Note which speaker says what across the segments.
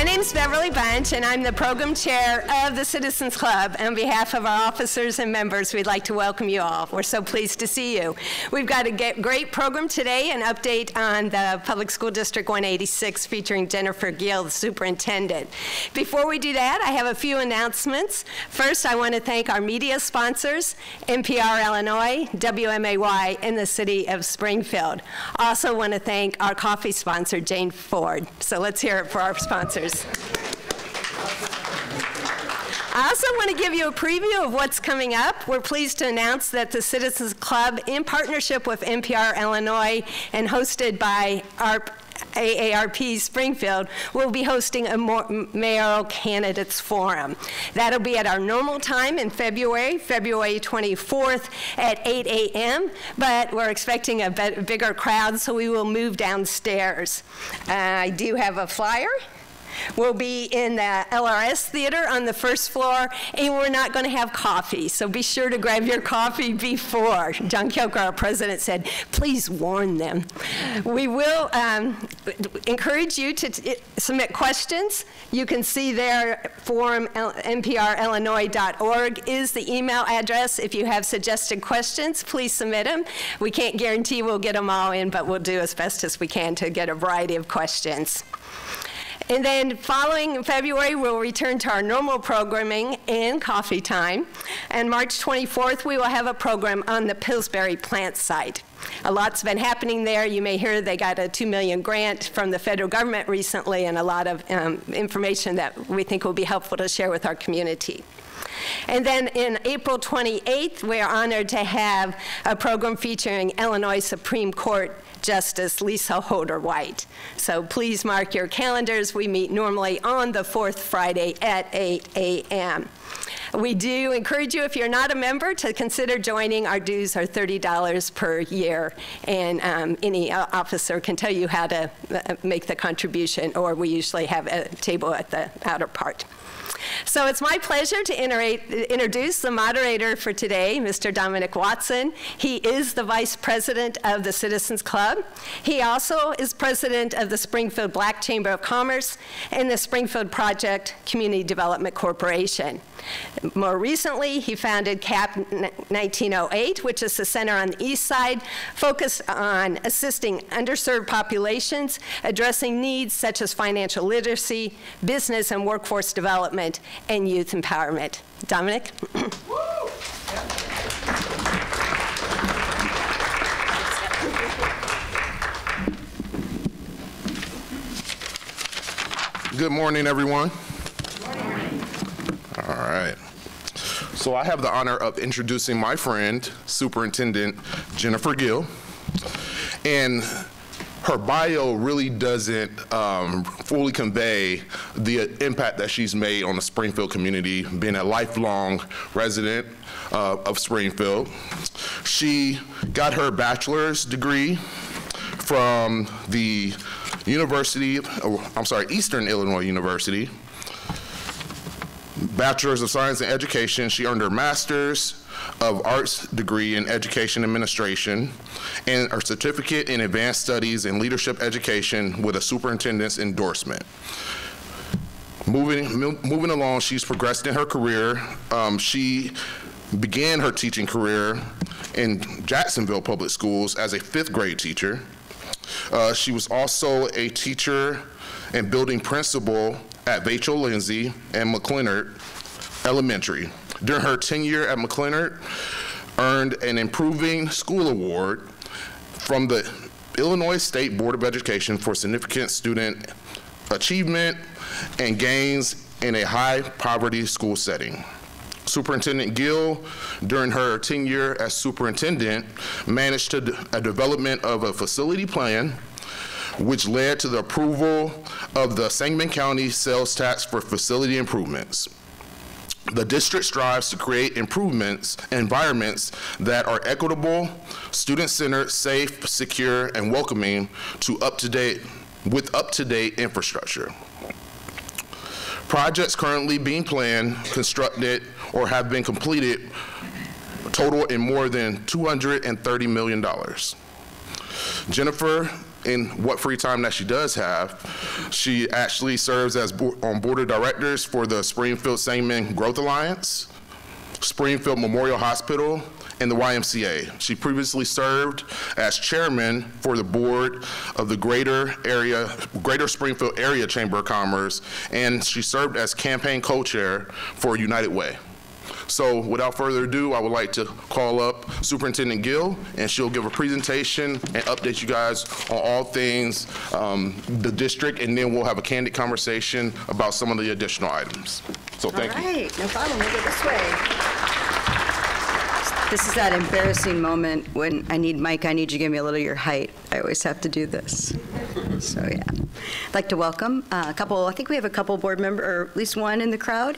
Speaker 1: My name's Beverly Bunch, and I'm the program chair of the Citizens Club. On behalf of our officers and members, we'd like to welcome you all. We're so pleased to see you. We've got a great program today, an update on the Public School District 186 featuring Jennifer Gill, the superintendent. Before we do that, I have a few announcements. First, I want to thank our media sponsors, NPR Illinois, WMAY, and the City of Springfield. Also want to thank our coffee sponsor, Jane Ford. So let's hear it for our sponsors. I also want to give you a preview of what's coming up. We're pleased to announce that the Citizens Club, in partnership with NPR Illinois and hosted by our AARP Springfield, will be hosting a mayoral candidates forum. That'll be at our normal time in February 24th at 8 a.m., but we're expecting a bigger crowd, so we will move downstairs. I do have a flyer. We'll be in the LRS Theater on the first floor, and we're not going to have coffee, so be sure to grab your coffee before. John Kilker, our president, said, please warn them. We will encourage you to submit questions. You can see there, forum nprillinois.org is the email address. If you have suggested questions, please submit them. We can't guarantee we'll get them all in, but we'll do as best as we can to get a variety of questions. And then following in February, we'll return to our normal programming and coffee time. And March 24th, we will have a program on the Pillsbury plant site. A lot's been happening there. You may hear they got a $2 million grant from the federal government recently, and a lot of information that we think will be helpful to share with our community. And then in April 28th, we're honored to have a program featuring Illinois Supreme Court Justice Lisa Holder White. So please mark your calendars. We meet normally on the fourth Friday at 8 a.m. We do encourage you, if you're not a member, to consider joining. Our dues are $30 per year, and any officer can tell you how to make the contribution, or we usually have a table at the outer part. So it's my pleasure to introduce the moderator for today, Mr. Dominic Watson. He is the vice president of the Citizens Club. He also is president of the Springfield Black Chamber of Commerce and the Springfield Project Community Development Corporation. More recently, he founded CAP 1908, which is a center on the east side focused on assisting underserved populations, addressing needs such as financial literacy, business and workforce development, and youth empowerment. Dominic?
Speaker 2: Good morning, everyone. All right. So I have the honor of introducing my friend, Superintendent Jennifer Gill. And her bio really doesn't fully convey the impact that she's made on the Springfield community, being a lifelong resident of Springfield. She got her bachelor's degree from the Eastern Illinois University. Bachelor's of Science in Education. She earned her Master's of Arts degree in Education Administration and her certificate in Advanced Studies in Leadership Education with a superintendent's endorsement. Moving along, she's progressed in her career. She began her teaching career in Jacksonville Public Schools as a 5th grade teacher. She was also a teacher and building principal at Vachel Lindsay and McLennard Elementary. During her tenure at McLennard, earned an Improving School Award from the Illinois State Board of Education for significant student achievement and gains in a high-poverty school setting. Superintendent Gill, during her tenure as superintendent, managed a development of a facility plan which led to the approval of the Sangamon County sales tax for facility improvements. The district strives to create environments that are equitable, student-centered, safe, secure, and welcoming with up-to-date infrastructure. Projects currently being planned, constructed, or have been completed total in more than $230 million. Jennifer in what free time that she does have. She actually serves as on board of directors for the Springfield Sangman Growth Alliance, Springfield Memorial Hospital, and the YMCA. She previously served as chairman for the board of the Greater Springfield Area Chamber of Commerce, and she served as campaign co-chair for United Way. So without further ado, I would like to call up Superintendent Gill, and she'll give a presentation and update you guys on all things the district, and then we'll have a candid conversation about some of the additional items. So thank you.
Speaker 3: All right, no problem, we'll go this way. This is that embarrassing moment when I need Mike, I need you to give me a little of your height. I always have to do this. So yeah. I'd like to welcome a couple, I think we have a couple board members, or at least one in the crowd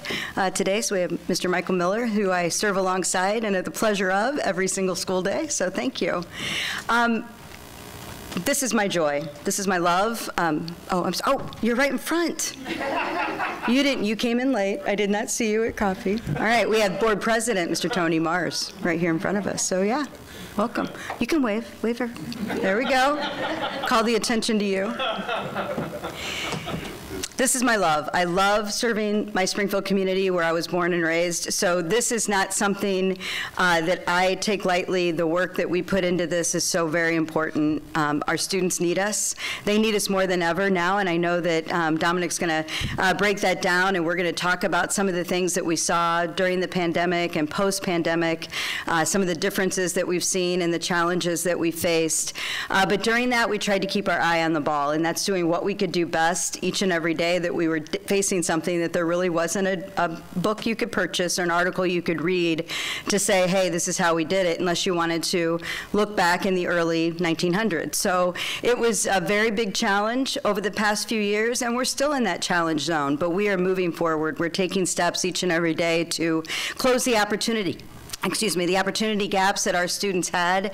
Speaker 3: today. So we have Mr. Michael Miller, who I serve alongside and have the pleasure of every single school day. So thank you. This is my joy. This is my love. Oh, you're right in front. You came in late. I did not see you at coffee. All right, we have board president, Mr. Tony Mars, right here in front of us. So yeah, welcome. You can wave her. There we go. Call the attention to you. This is my love. I love serving my Springfield community where I was born and raised. So this is not something that I take lightly. The work that we put into this is so very important. Our students need us. They need us more than ever now, and I know that Dominic's going to break that down, and we're going to talk about some of the things that we saw during the pandemic and post-pandemic, some of the differences that we've seen and the challenges that we faced. But during that, we tried to keep our eye on the ball, and that's doing what we could do best each and every day that we were facing something that there really wasn't a book you could purchase or an article you could read to say, hey, this is how we did it, unless you wanted to look back in the early 1900s. So it was a very big challenge over the past few years, and we're still in that challenge zone, but we are moving forward. We're taking steps each and every day to close the opportunity gaps that our students had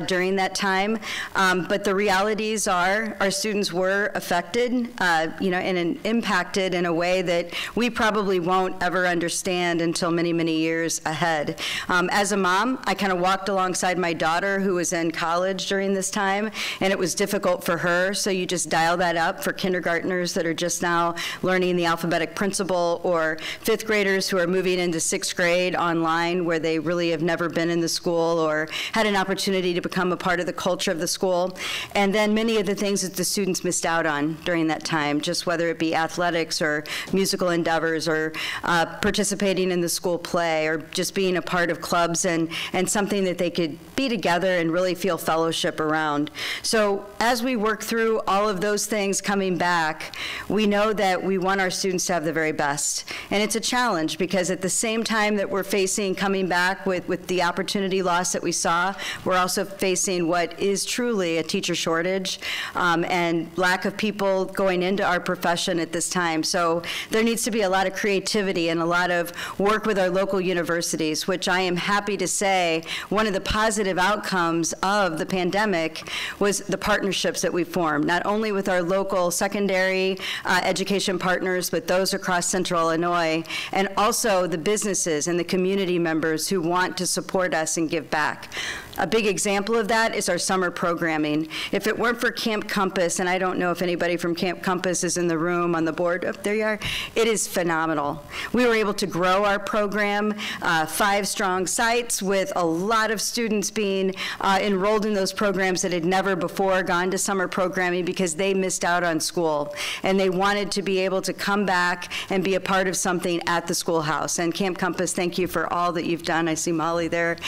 Speaker 3: during that time. But the realities are our students were affected, and impacted in a way that we probably won't ever understand until many, many years ahead. As a mom, I kind of walked alongside my daughter who was in college during this time, and it was difficult for her. So you just dial that up for kindergartners that are just now learning the alphabetic principle, or fifth graders who are moving into sixth grade online, where they really have never been in the school or had an opportunity to become a part of the culture of the school. And then many of the things that the students missed out on during that time, just whether it be athletics or musical endeavors or participating in the school play or just being a part of clubs and something that they could be together and really feel fellowship around. So as we work through all of those things coming back, we know that we want our students to have the very best. And it's a challenge because at the same time that we're facing coming back with the opportunity loss that we saw, we're also facing what is truly a teacher shortage and lack of people going into our profession at this time. So there needs to be a lot of creativity and a lot of work with our local universities, which I am happy to say one of the positive outcomes of the pandemic was the partnerships that we formed, not only with our local secondary education partners, but those across Central Illinois, and also the businesses and the community members who want to support us and give back. A big example of that is our summer programming. If it weren't for Camp Compass, and I don't know if anybody from Camp Compass is in the room on the board, oh, there you are, it is phenomenal. We were able to grow our program, 5 strong sites with a lot of students being enrolled in those programs that had never before gone to summer programming because they missed out on school. And they wanted to be able to come back and be a part of something at the schoolhouse. And Camp Compass, thank you for all that you've done. I see Molly there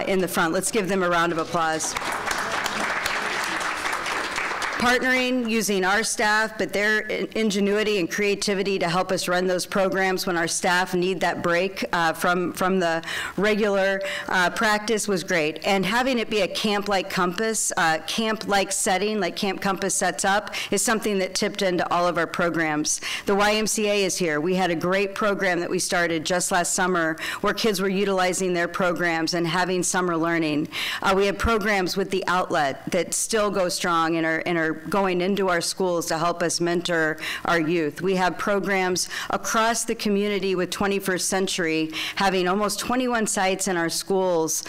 Speaker 3: in the front. Let's give them a round of applause. Partnering, using our staff, but their ingenuity and creativity to help us run those programs when our staff need that break from the regular practice was great. And having it be a camp-like Compass, camp-like setting, like Camp Compass sets up, is something that tipped into all of our programs. The YMCA is here. We had a great program that we started just last summer where kids were utilizing their programs and having summer learning. We have programs with the outlet that still go strong and are are going into our schools to help us mentor our youth. We have programs across the community with 21st Century, having almost 21 sites in our schools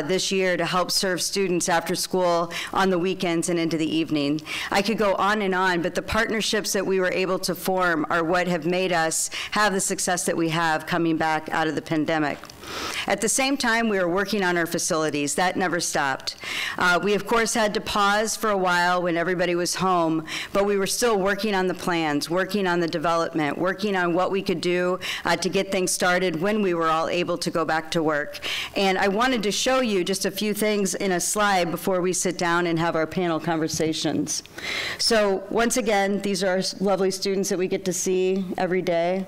Speaker 3: this year to help serve students after school, on the weekends, and into the evening. I could go on and on, but the partnerships that we were able to form are what have made us have the success that we have coming back out of the pandemic. At the same time, we were working on our facilities. That never stopped. We, of course, had to pause for a while when everybody was home, but we were still working on the plans, working on the development, working on what we could do to get things started when we were all able to go back to work. And I wanted to show you just a few things in a slide before we sit down and have our panel conversations. So once again, these are our lovely students that we get to see every day.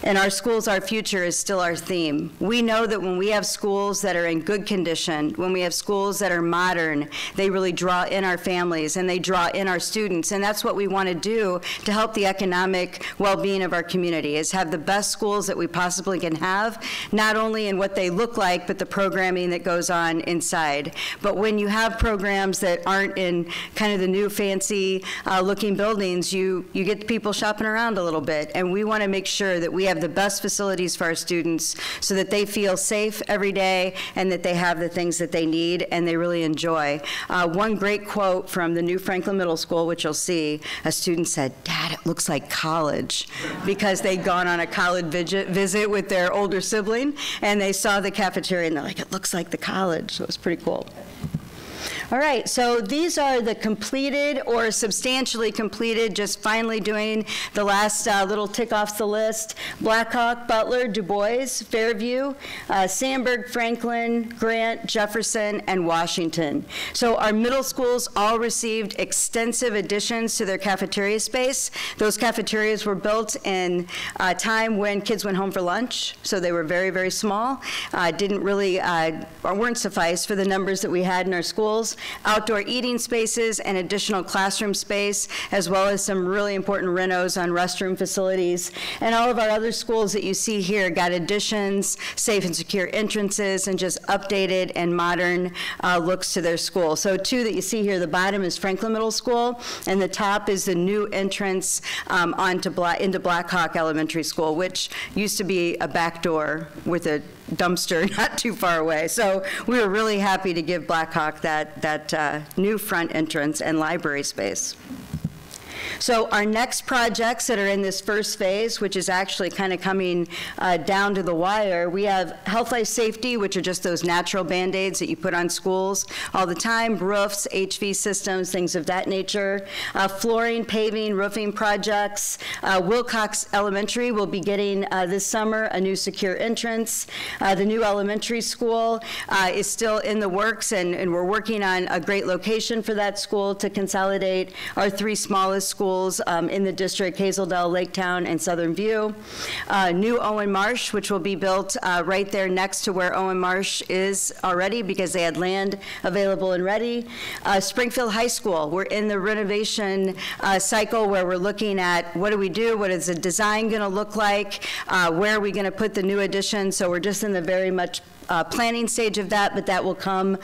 Speaker 3: And our schools, our future is still our theme. We know that when we have schools that are in good condition, when we have schools that are modern, they really draw in our families and they draw in our students. And that's what we want to do to help the economic well-being of our community, is have the best schools that we possibly can have, not only in what they look like, but the programming that goes on inside. But when you have programs that aren't in kind of the new fancy looking buildings, you get people shopping around a little bit. And we want to make sure that we have the best facilities for our students so that they feel safe every day and that they have the things that they need and they really enjoy. One great quote from the new Franklin Middle School, which you'll see, a student said, "Dad, it looks like college," because they'd gone on a college visit with their older sibling and they saw the cafeteria and they're like, "It looks like the college." So it was pretty cool. All right, so these are the completed or substantially completed, just finally doing the last little tick off the list: Blackhawk, Butler, Du Bois, Fairview, Sandburg, Franklin, Grant, Jefferson, and Washington. So our middle schools all received extensive additions to their cafeteria space. Those cafeterias were built in a time when kids went home for lunch, so they were very, very small. Didn't really, weren't suffice for the numbers that we had in our schools. Outdoor eating spaces and additional classroom space, as well as some really important renos on restroom facilities. And all of our other schools that you see here got additions, safe and secure entrances, and just updated and modern looks to their school. So two that you see here, the bottom is Franklin Middle School, and the top is the new entrance into Blackhawk Elementary School, which used to be a back door with a dumpster not too far away. So we were really happy to give Blackhawk that new front entrance and library space. So our next projects that are in this first phase, which is actually kind of coming down to the wire, we have health, life, safety, which are just those natural Band-Aids that you put on schools all the time, roofs, HV systems, things of that nature, flooring, paving, roofing projects. Wilcox Elementary will be getting this summer a new secure entrance. The new elementary school is still in the works, and we're working on a great location for that school to consolidate our three smallest schools in the district: Hazeldale, Laketown, and Southern View. New Owen Marsh, which will be built right there next to where Owen Marsh is already, because they had land available and ready. Springfield High School, we're in the renovation cycle where we're looking at what do we do, what is the design going to look like, where are we going to put the new addition. So we're just in the very much planning stage of that, but that will come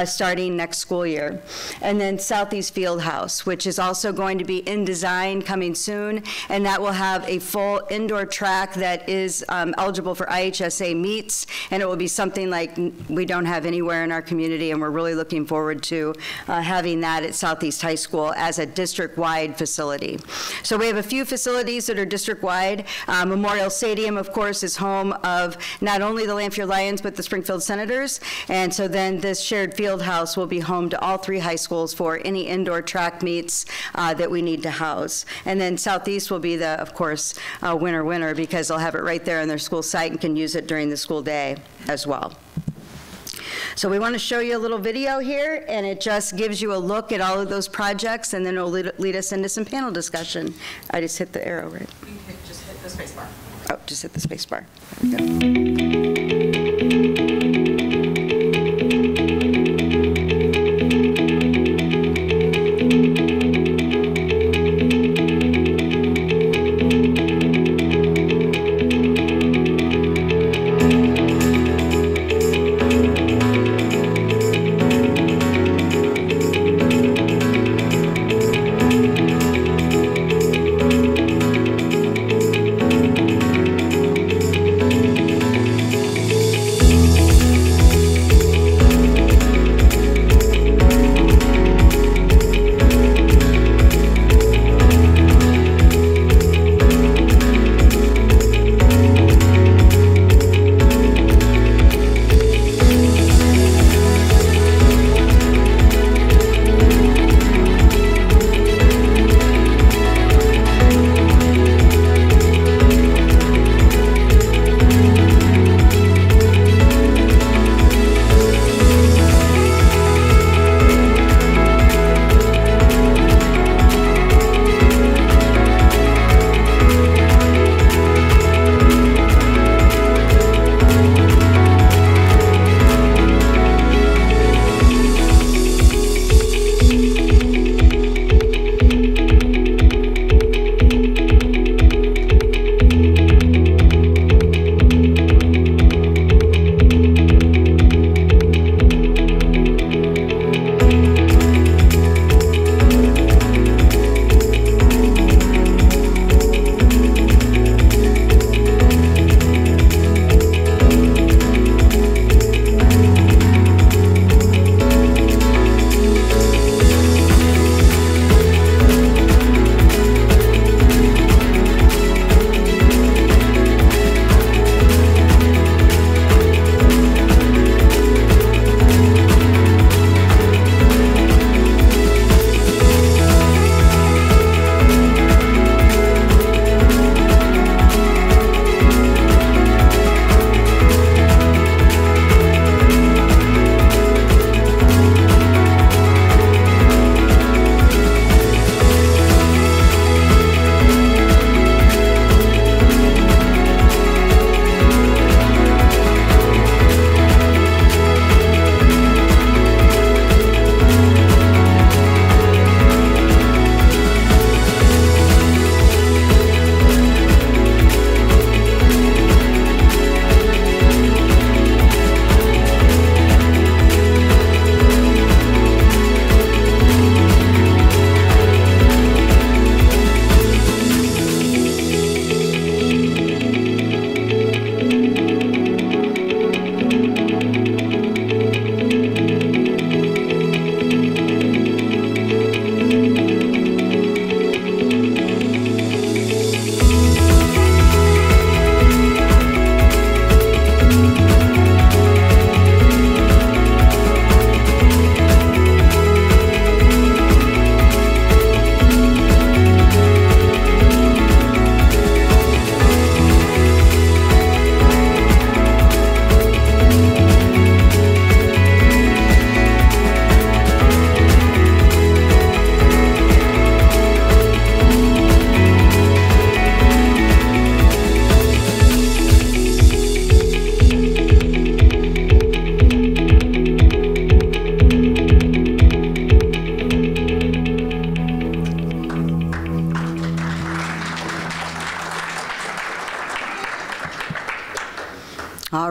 Speaker 3: starting next school year. And then Southeast Fieldhouse, which is also going to be in design coming soon, and that will have a full indoor track that is eligible for IHSA meets, and it will be something like we don't have anywhere in our community, and we're really looking forward to having that at Southeast High School as a district-wide facility. So we have a few facilities that are district-wide. Memorial Stadium, of course, is home of not only the Lanphier Lions, but the Springfield Senators, and so then this shared field house will be home to all three high schools for any indoor track meets that we need to house. And then Southeast will be the, of course, winner, because they'll have it right there on their school site and can use it during the school day as well. So we want to show you a little video here, and it just gives you a look at all of those projects, and then it'll lead us into some panel discussion. I just hit the arrow, right?
Speaker 4: You can just hit the space bar.
Speaker 3: Oh, just hit the space bar. There we go.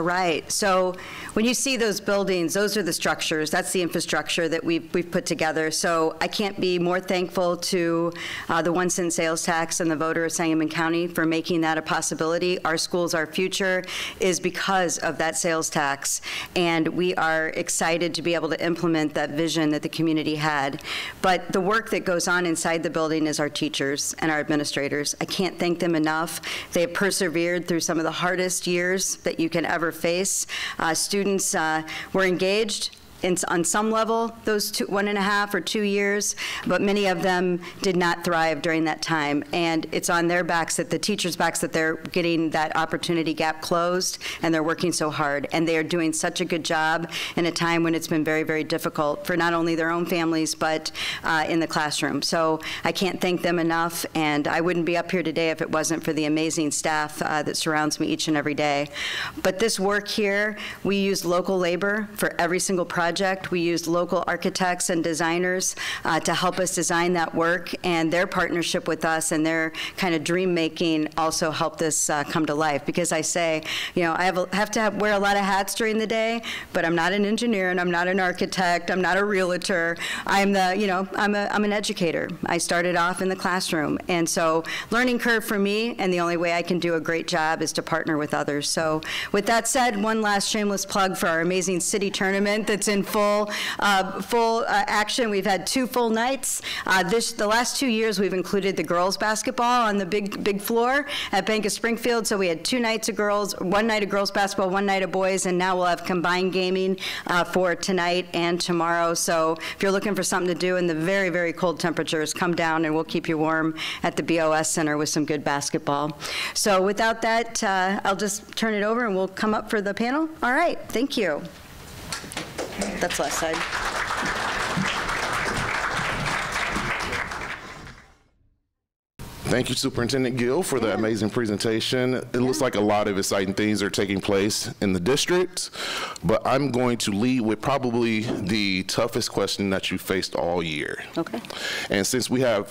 Speaker 3: All right. So when you see those buildings, those are the structures. That's the infrastructure that we've put together. So I can't be more thankful to the 1 cent sales tax and the voter of Sangamon County for making that a possibility. Our schools, our future is because of that sales tax, and we are excited to be able to implement that vision that the community had. But the work that goes on inside the building is our teachers and our administrators. I can't thank them enough. They have persevered through some of the hardest years that you can ever face. Students were engaged on some level those 1.5 or 2 years, but many of them did not thrive during that time. And it's on their backs, the teachers' backs, that they're getting that opportunity gap closed, and they're working so hard. And they are doing such a good job in a time when it's been very, very difficult for not only their own families, but in the classroom. So I can't thank them enough, and I wouldn't be up here today if it wasn't for the amazing staff that surrounds me each and every day. But this work here, we use local labor for every single project. We used local architects and designers to help us design that work, and their partnership with us and their kind of dream making also helped this come to life. Because I say, you know, I have to wear a lot of hats during the day, but I'm not an engineer and I'm not an architect. I'm not a realtor. I'm I'm an educator. I started off in the classroom, and so learning curve for me, and the only way I can do a great job is to partner with others. So with that said, one last shameless plug for our amazing city tournament that's in full action. We've had 2 full nights. The last 2 years, we've included the girls basketball on the big floor at Bank of Springfield. So we had 2 nights of girls, 1 night of girls basketball, 1 night of boys, and now we'll have combined gaming for tonight and tomorrow. So if you're looking for something to do in the very, very cold temperatures, come down and we'll keep you warm at the BOS Center with some good basketball. So without that, I'll just turn it over and we'll come up for the panel. All right, thank you. That's left side.
Speaker 2: Thank you, Superintendent Gill, for the amazing presentation. It looks like a lot of exciting things are taking place in the district, but I'm going to lead with probably the toughest question that you faced all year. Okay. And since we had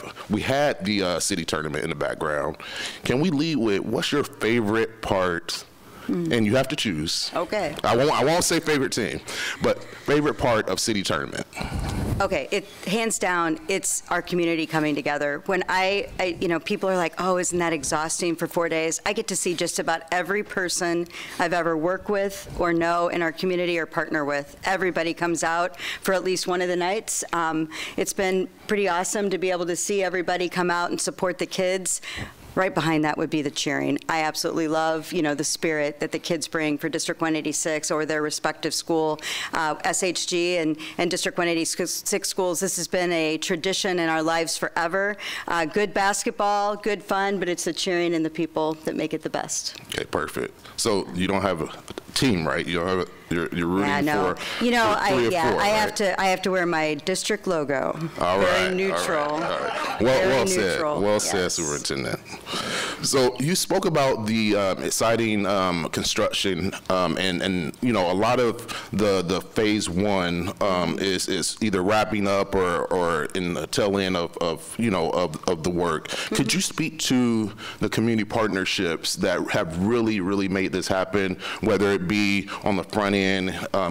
Speaker 2: the city tournament in the background, can we lead with what's your favorite part? And you have to choose. Okay. I won't say favorite team, but favorite part of city tournament.
Speaker 3: Okay, hands down, it's our community coming together. When people are like, oh, isn't that exhausting for 4 days? I get to see just about every person I've ever worked with or know in our community or partner with. Everybody comes out for at least one of the nights. It's been pretty awesome to be able to see everybody come out and support the kids. Right behind that would be the cheering. I absolutely love, the spirit that the kids bring for District 186 or their respective school, SHG and District 186 schools. This has been a tradition in our lives forever. Good basketball, good fun, but it's the cheering and the people that make it the best.
Speaker 2: Okay, perfect. So you don't have a team, right? You don't have you're rooting for.
Speaker 3: I have to wear my district logo.
Speaker 2: All right.
Speaker 3: Very neutral.
Speaker 2: All right. Well said. Well said, Superintendent. So you spoke about the exciting construction, and a lot of the phase 1 is either wrapping up or in the tail end of the work. Mm-hmm. Could you speak to the community partnerships that have really made this happen, whether it be on the front end,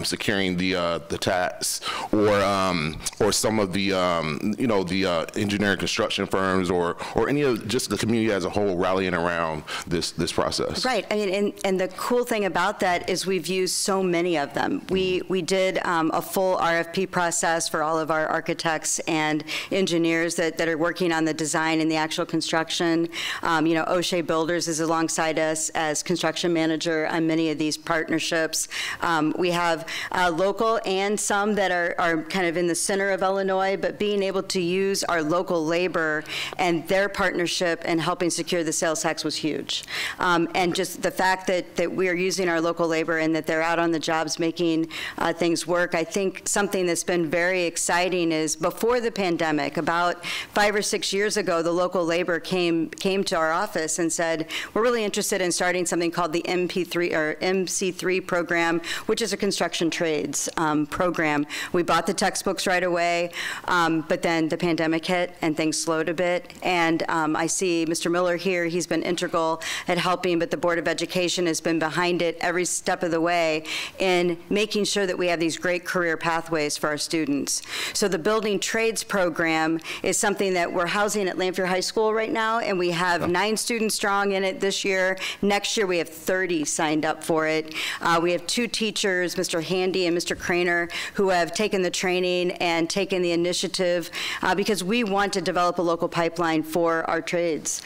Speaker 2: securing the tax, or some of the the engineering construction firms, or any of just the community as a whole rallying around this process?
Speaker 3: Right. I mean, and the cool thing about that is we've used so many of them. We did a full RFP process for all of our architects and engineers that are working on the design and the actual construction. O'Shea Builders is alongside us as construction manager on many of these partnerships. We have local and some that are kind of in the center of Illinois, but being able to use our local labor and their partnership and helping secure the sales tax was huge. And just the fact that we are using our local labor and that they're out on the jobs making things work. I think something that's been very exciting is before the pandemic, about 5 or 6 years ago, the local labor came to our office and said, we're really interested in starting something called the MC3 program, which is a construction trades program. We bought the textbooks right away, but then the pandemic hit and things slowed a bit. And I see Mr. Miller here. He's been integral at helping, but the Board of Education has been behind it every step of the way in making sure that we have these great career pathways for our students. So the Building Trades program is something that we're housing at Lanphier High School right now, and we have 9 students strong in it this year. Next year, we have 30 signed up for it. We have 2 teachers, Mr. Handy and Mr. Craner, who have taken the training and taken the initiative because we want to develop a local pipeline for our trades.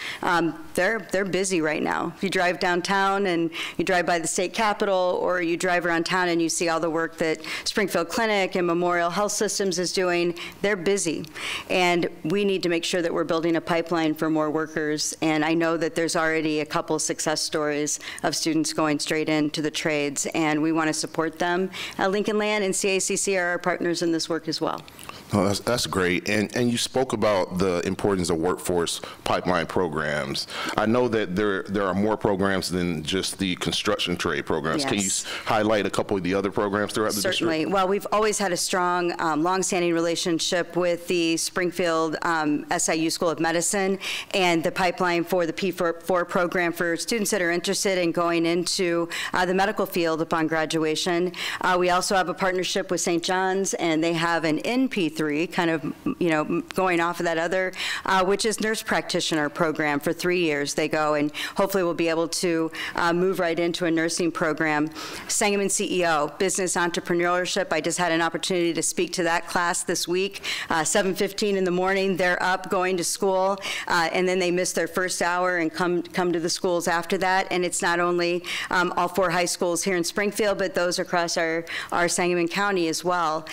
Speaker 3: They're busy right now. If you drive downtown and you drive by the state capitol, or you drive around town and you see all the work that Springfield Clinic and Memorial Health Systems is doing, they're busy. And we need to make sure that we're building a pipeline for more workers. And I know that there's already a couple success stories of students going straight into the trades, and we want to support them. Lincoln Land and CACC are our partners in this work as well.
Speaker 2: Oh, that's great. And you spoke about the importance of workforce pipeline programs. I know that there are more programs than just the construction trade programs. Yes. Can you highlight a couple of the other programs throughout the district?
Speaker 3: Certainly. Well, we've always had a strong, long-standing relationship with the Springfield SIU School of Medicine and the pipeline for the P4 program for students that are interested in going into the medical field upon graduation. We also have a partnership with St. John's, and they have an NP3, kind of, going off of that other, which is nurse practitioner program for 3 years. They go, and hopefully we'll be able to move right into a nursing program. Sangamon CEO, business entrepreneurship. I just had an opportunity to speak to that class this week. 7:15 in the morning, they're up going to school, and then they miss their first hour and come to the schools after that. And it's not only all 4 high schools here in Springfield, but those across our Sangamon County as well.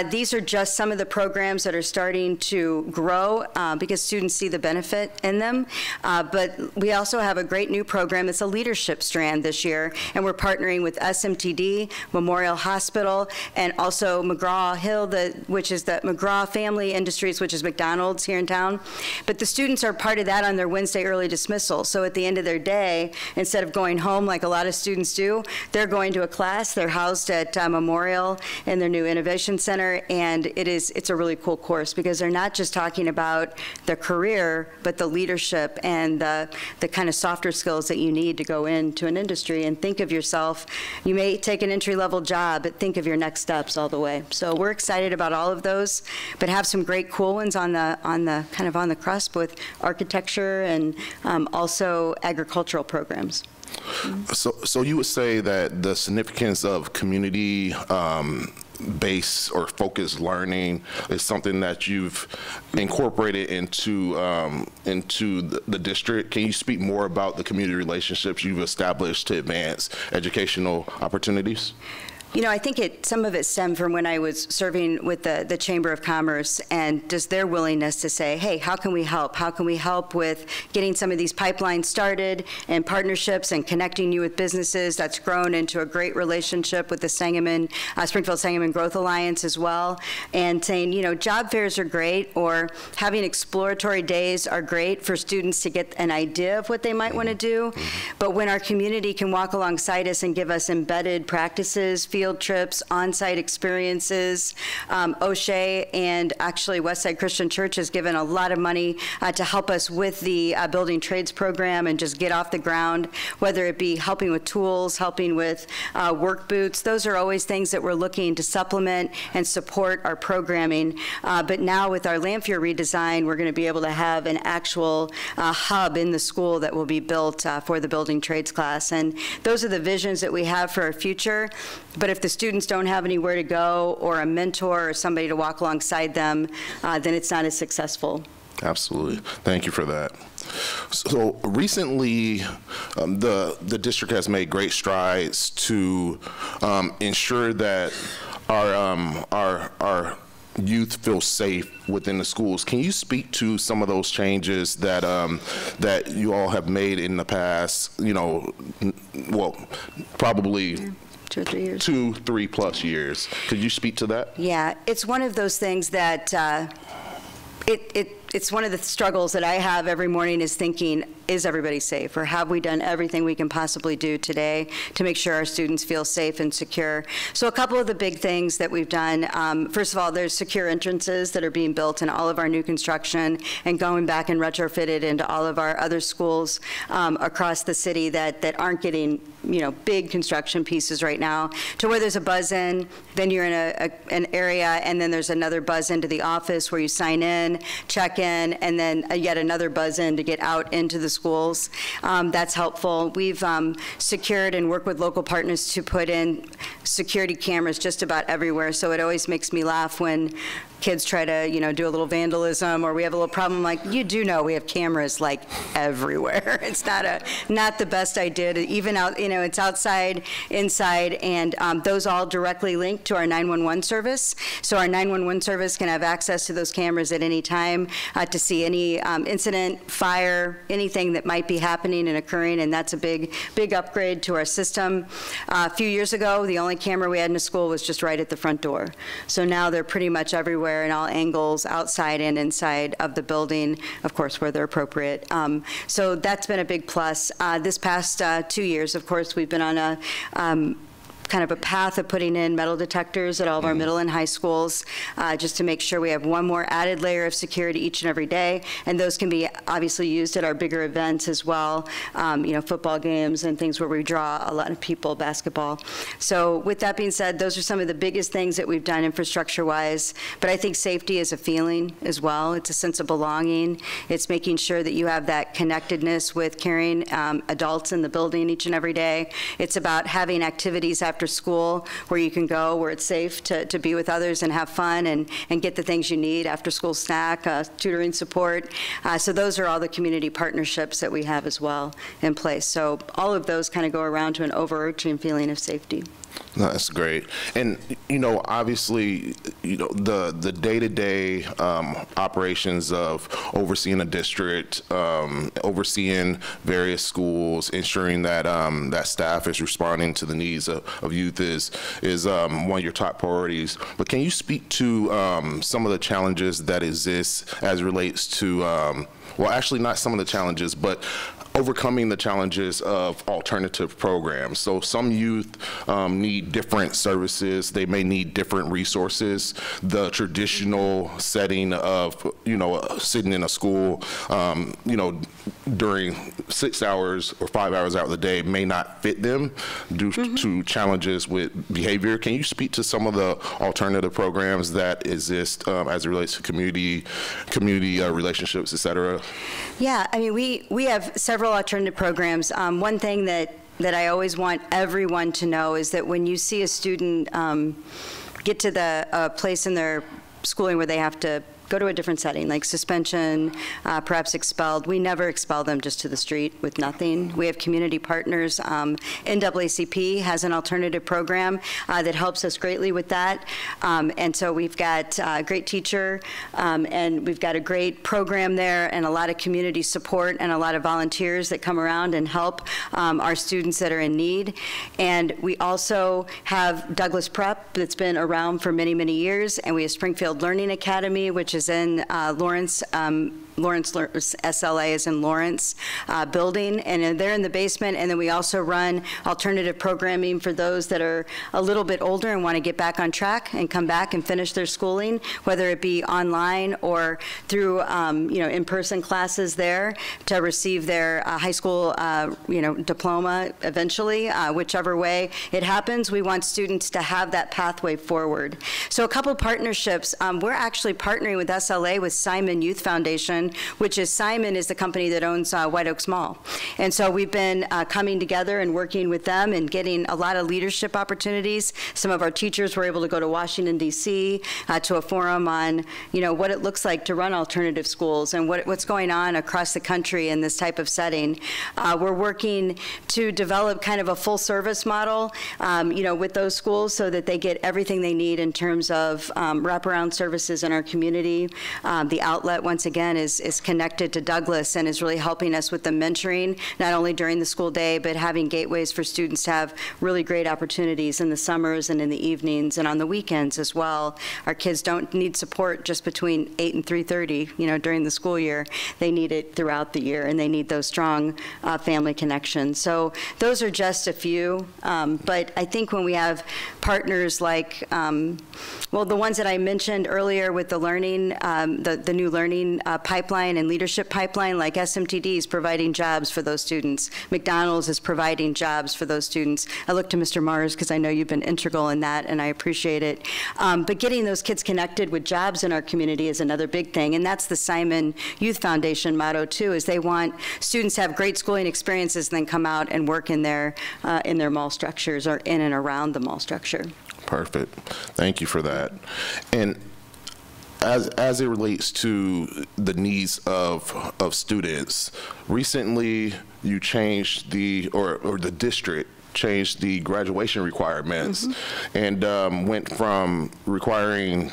Speaker 3: These are just some of the programs that are starting to grow because students see the benefit in them. But we also have a great new program. It's a leadership strand this year, and we're partnering with SMTD, Memorial Hospital, and also McGraw-Hill, which is the McGraw Family Industries, which is McDonald's here in town. But the students are part of that on their Wednesday early dismissal. So at the end of their day, instead of going home like a lot of students do, they're going to a class. They're housed at Memorial in their new Innovation Center, and it's a really cool course because they're not just talking about the career, but the leadership and the kind of softer skills that you need to go into an industry and think of yourself. You may take an entry-level job, but think of your next steps all the way. So we're excited about all of those, but have some great cool ones on the cusp with architecture and also agricultural programs.
Speaker 2: So you would say that the significance of community based or focused learning is something that you've incorporated into the district. Can you speak more about the community relationships you've established to advance educational opportunities?
Speaker 3: I think some of it stemmed from when I was serving with the Chamber of Commerce, and just their willingness to say, hey, how can we help? How can we help with getting some of these pipelines started and partnerships and connecting you with businesses? That's grown into a great relationship with the Springfield Sangamon Growth Alliance as well, and saying, job fairs are great, or having exploratory days are great for students to get an idea of what they might want to do. But when our community can walk alongside us and give us embedded practices, field trips, on-site experiences. O'Shea and actually Westside Christian Church has given a lot of money to help us with the Building Trades program and just get off the ground, whether it be helping with tools, helping with work boots. Those are always things that we're looking to supplement and support our programming. But now with our Lanphier redesign, we're going to be able to have an actual hub in the school that will be built for the Building Trades class. And those are the visions that we have for our future. But if the students don't have anywhere to go or a mentor or somebody to walk alongside them, then it's not as successful.
Speaker 2: Absolutely. Thank you for that. So recently, the district has made great strides to ensure that our youth feel safe within the schools. Can you speak to some of those changes that that you all have made in the past? Well, probably.
Speaker 3: 2 or 3 years.
Speaker 2: 2, 3+ years. Could you speak to that?
Speaker 3: Yeah, it's one of those things that it it's one of the struggles that I have every morning is thinking, is everybody safe? Or have we done everything we can possibly do today to make sure our students feel safe and secure? So a couple of the big things that we've done, first of all, there's secure entrances that are being built in all of our new construction and going back and retrofitted into all of our other schools across the city that aren't getting big construction pieces right now, to where there's a buzz in, then you're in an area, and then there's another buzz into the office where you sign in, check in, and then yet another buzz in to get out into the schools. That's helpful. We've secured and worked with local partners to put in security cameras just about everywhere, so it always makes me laugh when kids try to, do a little vandalism, or we have a little problem. Like, you do know we have cameras like everywhere. It's not the best idea to even out, it's outside, inside, and those all directly link to our 911 service. So our 911 service can have access to those cameras at any time to see any incident, fire, anything that might be happening and occurring, and that's a big upgrade to our system. A few years ago, the only camera we had in a school was just right at the front door. So now they're pretty much everywhere in all angles, outside and inside of the building, of course, where they're appropriate. So that's been a big plus. This past 2 years, of course, we've been on a kind of a path of putting in metal detectors at all of our middle and high schools, just to make sure we have one more added layer of security each and every day. And those can be obviously used at our bigger events as well, football games and things where we draw a lot of people, basketball. So with that being said, those are some of the biggest things that we've done infrastructure-wise. But I think safety is a feeling as well. It's a sense of belonging. It's making sure that you have that connectedness with caring adults in the building each and every day. It's about having activities after school where you can go, where it's safe to be with others and have fun and get the things you need, after school snack, tutoring support. So those are all the community partnerships that we have as well in place. So all of those kind of go around to an overarching feeling of safety.
Speaker 2: No, that's great. And, obviously, the day-to-day operations of overseeing a district, overseeing various schools, ensuring that that staff is responding to the needs of youth is one of your top priorities. But can you speak to some of the challenges that exist as it relates to, well, actually not some of the challenges, but overcoming the challenges of alternative programs. So some youth need different services. They may need different resources. The traditional setting of, sitting in a school, during 6 hours or 5 hours out of the day may not fit them due to challenges with behavior. Can you speak to some of the alternative programs that exist as it relates to community relationships, et cetera?
Speaker 3: Yeah, I mean, we have several alternative programs. One thing that I always want everyone to know is that when you see a student get to the place in their schooling where they have to go to a different setting, like suspension, perhaps expelled. We never expel them just to the street with nothing. We have community partners. NAACP has an alternative program that helps us greatly with that. And so we've got a great teacher, and we've got a great program there, and a lot of community support, and a lot of volunteers that come around and help our students that are in need. And we also have Douglas Prep that's been around for many, many years, and we have Springfield Learning Academy, which is in Lawrence. SLA is in Lawrence building, and they're in the basement. And then we also run alternative programming for those that are a little bit older and want to get back on track and come back and finish their schooling, whether it be online or through in-person classes there to receive their high school diploma eventually. Whichever way it happens, we want students to have that pathway forward. So a couple partnerships. We're actually partnering with SLA with Simon Youth Foundation, which is Simon is the company that owns White Oaks Mall. And so we've been coming together and working with them and getting a lot of leadership opportunities. Some of our teachers were able to go to Washington, D.C. To a forum on, what it looks like to run alternative schools and what's going on across the country in this type of setting. We're working to develop kind of a full service model, with those schools so that they get everything they need in terms of wraparound services in our community. The outlet, once again, is connected to Douglas and is really helping us with the mentoring, not only during the school day, but having gateways for students to have really great opportunities in the summers and in the evenings and on the weekends as well. Our kids don't need support just between 8 and 3:30, during the school year. They need it throughout the year, and they need those strong family connections. So those are just a few, but I think when we have partners like, well, the ones that I mentioned earlier with the learning, the new learning pipeline and leadership pipeline, like SMTD is providing jobs for those students. McDonald's is providing jobs for those students. I look to Mr. Mars because I know you've been integral in that, and I appreciate it. But getting those kids connected with jobs in our community is another big thing, and that's the Simon Youth Foundation motto too, is they want students to have great schooling experiences and then come out and work in their mall structures or in and around the mall structure.
Speaker 2: Perfect. Thank you for that. And as it relates to the needs of students, recently you changed or the district changed the graduation requirements, and went from requiring,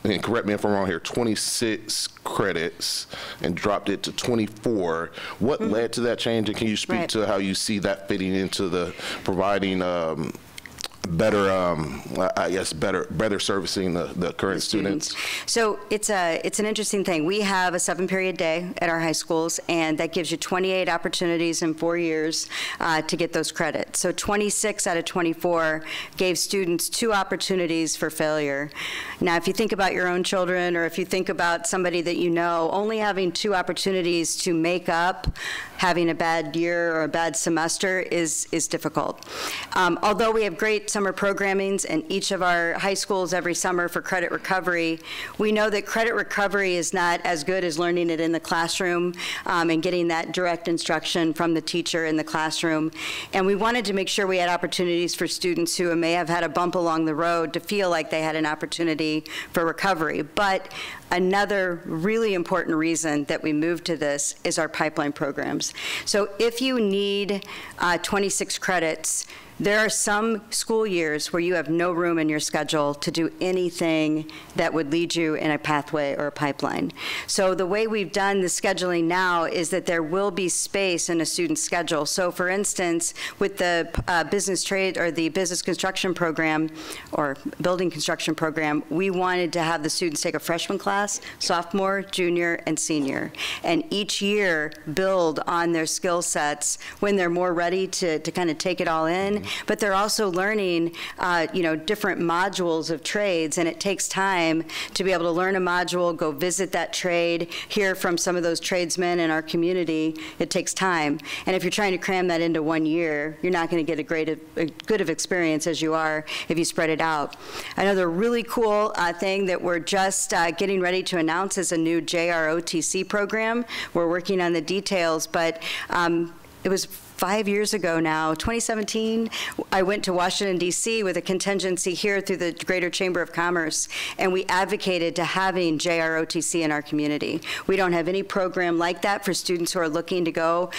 Speaker 2: and correct me if I'm wrong here, 26 credits and dropped it to 24. What led to that change, and can you speak to how you see that fitting into the providing better, I guess, better servicing the current students?
Speaker 3: So it's an interesting thing. We have a 7-period day at our high schools, and that gives you 28 opportunities in 4 years to get those credits. So 26 out of 24 gave students 2 opportunities for failure. Now, if you think about your own children, or if you think about somebody that you know, only having 2 opportunities to make up having a bad year or a bad semester is difficult. Although we have great summer programmings in each of our high schools every summer for credit recovery, we know that credit recovery is not as good as learning it in the classroom and getting that direct instruction from the teacher in the classroom. And we wanted to make sure we had opportunities for students who may have had a bump along the road to feel like they had an opportunity for recovery. But another really important reason that we moved to this is our pipeline programs. So if you need 26 credits, there are some school years where you have no room in your schedule to do anything that would lead you in a pathway or a pipeline. So the way we've done the scheduling now is that there will be space in a student's schedule. So for instance, with the business trade or the business construction program or building construction program, we wanted to have the students take a freshman class, sophomore, junior, and senior, and each year build on their skill sets when they're more ready to kind of take it all in. But they're also learning, different modules of trades, and it takes time to be able to learn a module, go visit that trade, hear from some of those tradesmen in our community. It takes time. And if you're trying to cram that into 1 year, you're not going to get a good of experience as you are if you spread it out. Another really cool thing that we're just getting ready to announce is a new JROTC program. We're working on the details, but it was 5 years ago now, 2017, I went to Washington, D.C. with a contingency here through the Greater Chamber of Commerce, and we advocated to having JROTC in our community. We don't have any program like that for students who are looking to go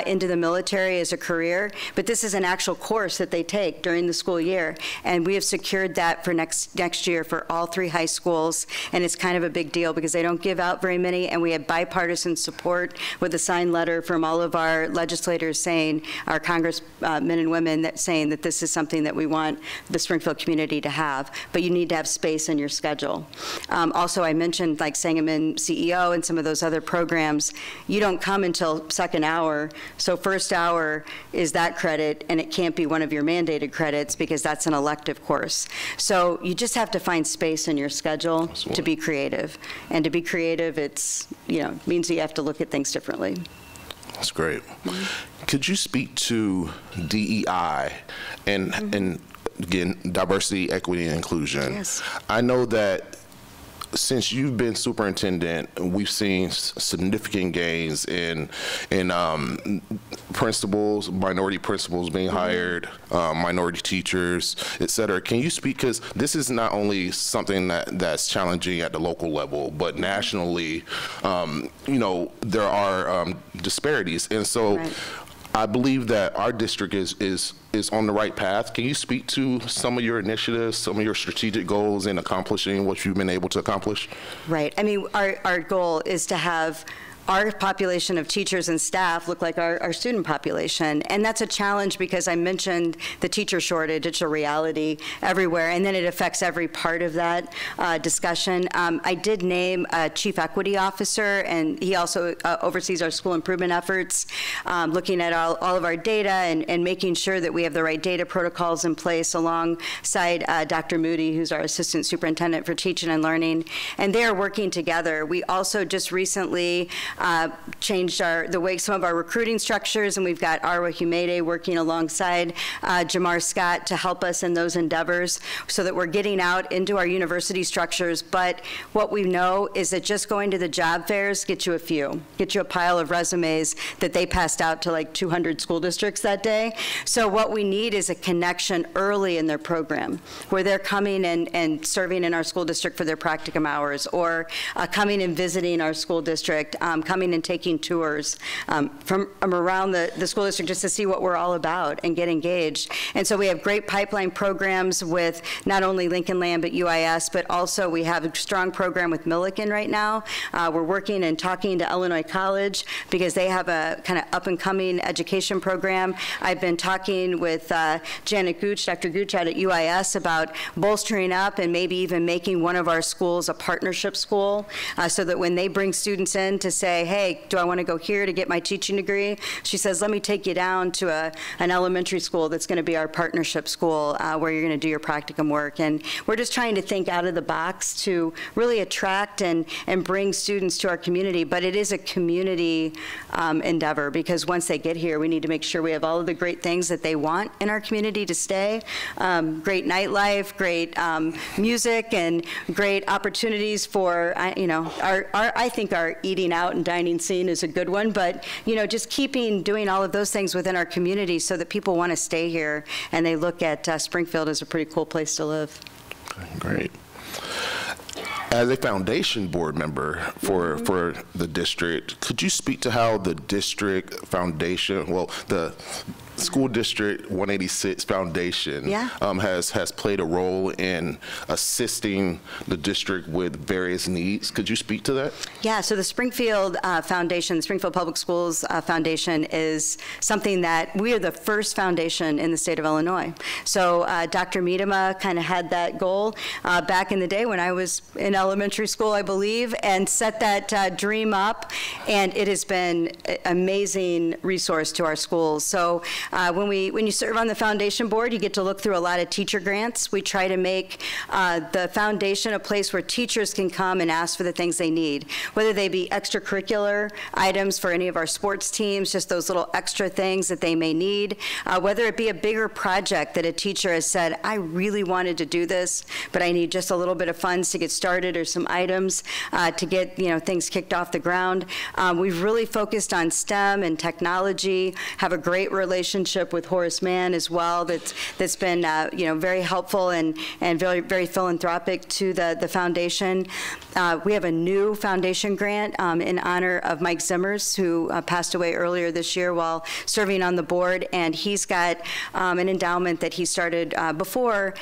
Speaker 3: into the military as a career, but this is an actual course that they take during the school year, and we have secured that for next year for all 3 high schools, and it's kind of a big deal because they don't give out very many, and we have bipartisan support with a signed letter from all of our legislators saying, our congressmen and women, that saying that this is something that we want the Springfield community to have, but you need to have space in your schedule. Also, I mentioned like Sangamon CEO and some of those other programs. You don't come until second hour, so first hour is that credit, and it can't be one of your mandated credits because that's an elective course. So you just have to find space in your schedule to be creative, and to be creative, it's means that you have to look at things differently.
Speaker 2: That's great. Could you speak to DEI and again, diversity, equity, and inclusion?
Speaker 3: Yes.
Speaker 2: I know that since you've been superintendent, we've seen significant gains in principals, minority principals being hired, minority teachers, et cetera. Can you speak, because this is not only something that's challenging at the local level, but nationally, there are disparities. And so I believe that our district is on the right path. Can you speak to some of your initiatives, some of your strategic goals in accomplishing what you've been able to accomplish?
Speaker 3: Right. I mean, our goal is to have our population of teachers and staff look like our student population. And that's a challenge because I mentioned the teacher shortage. It's a reality everywhere, and then it affects every part of that discussion. I did name a chief equity officer, and he also oversees our school improvement efforts, looking at all of our data and making sure that we have the right data protocols in place alongside Dr. Moody, who's our assistant superintendent for teaching and learning. And they are working together. We also just recently changed the way some of our recruiting structures, and we've got Arwa Humede working alongside Jamar Scott to help us in those endeavors so that we're getting out into our university structures. But what we know is that just going to the job fairs get you a pile of resumes that they passed out to like 200 school districts that day. So what we need is a connection early in their program where they're coming and serving in our school district for their practicum hours, or coming and visiting our school district, coming and taking tours from around the school district just to see what we're all about and get engaged. And so we have great pipeline programs with not only Lincoln Land but UIS, but also we have a strong program with Millikan right now. We're working and talking to Illinois College because they have a kind of up-and-coming education program. I've been talking with Janet Gooch, Dr. Gooch out at UIS about bolstering up and maybe even making one of our schools a partnership school so that when they bring students in to say, hey, do I want to go here to get my teaching degree? She says, let me take you down to an elementary school that's going to be our partnership school where you're going to do your practicum work. And we're just trying to think out of the box to really attract and bring students to our community. But it is a community endeavor because once they get here, we need to make sure we have all of the great things that they want in our community to stay. Great nightlife, great music, and great opportunities for, I think our eating out and dining scene is a good one, but, just doing all of those things within our community so that people want to stay here and they look at Springfield as a pretty cool place to live.
Speaker 2: Okay, great. As a foundation board member for the district, could you speak to how the district foundation, the School District 186 Foundation has played a role in assisting the district with various needs? Could you speak to that? Yeah, so the Springfield Foundation, the Springfield Public Schools Foundation is something that we are the first foundation in the state of Illinois. So Dr. Miedema kind of had that goal back in the day when I was in elementary school, I believe, and set that dream up, and it has been an amazing resource to our schools. So when you serve on the foundation board, you get to look through a lot of teacher grants. We try to make the foundation a place where teachers can come and ask for the things they need, whether they be extracurricular items for any of our sports teams, just those little extra things that they may need, whether it be a bigger project that a teacher has said, I really wanted to do this, but I need just a little bit of funds to get started or some items to get things kicked off the ground. We've really focused on STEM and technology, have a great relationship with Horace Mann as well that's been very helpful and very, very philanthropic to the foundation. We have a new foundation grant in honor of Mike Zimmers, who passed away earlier this year while serving on the board, and he's got an endowment that he started before